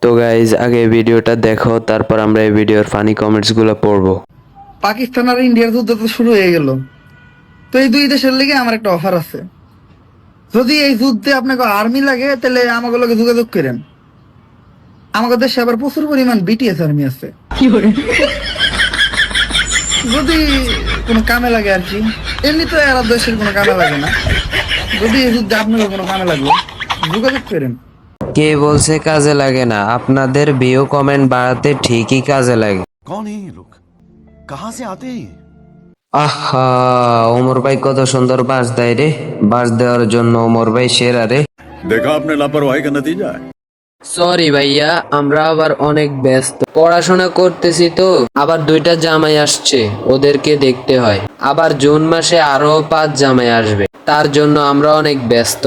তো গাইজ আগে ভিডিওটা দেখো, তারপর আমরা এই ভিডিওর ফানি কমেন্টস গুলো পড়বো। পাকিস্তান আর ইন্ডিয়ার যুদ্ধ তো শুরু হয়ে গেল। তো এই দুই দেশের লিগে আমার একটা অফার আছে। যদি এই যুদ্ধে আপনাকে আর্মি লাগে তাহলে আমাকে লগে যোগাযোগ করেন। আমাদের দেশে আবার প্রচুর পরিমাণ বিটিএস আর্মি আছে। যদি কোনো কামে লাগে আর কি, এমনি তো এরা দেশের কোনো কামে লাগে না। যদি এই যুদ্ধে আপনাকে কোনো কামে লাগলো যোগাযোগ করেন। কে বলছে কাজে লাগে না? আপনাদের ভিউ কমেন্ট বাড়াতে ঠিকই কাজে লাগে। कौन है ये लोग? कहाँ से आते हैं ये? আহা, ওমর ভাই কত সুন্দর বাস দেয় রে। বাস দেওয়ার জন্য ওমর ভাই সেরা রে। देखा आपने लापरवाही का नतीजा है। সরি ভাইয়া, আমরা আবার অনেক ব্যস্ত, পড়াশোনা করতেছি তো। আবার 2টা জামাই আসছে, ওদেরকে দেখতে হয়। আবার জুন মাসে আরো 5 জামাই আসবে, তার জন্য আমরা অনেক ব্যস্ত।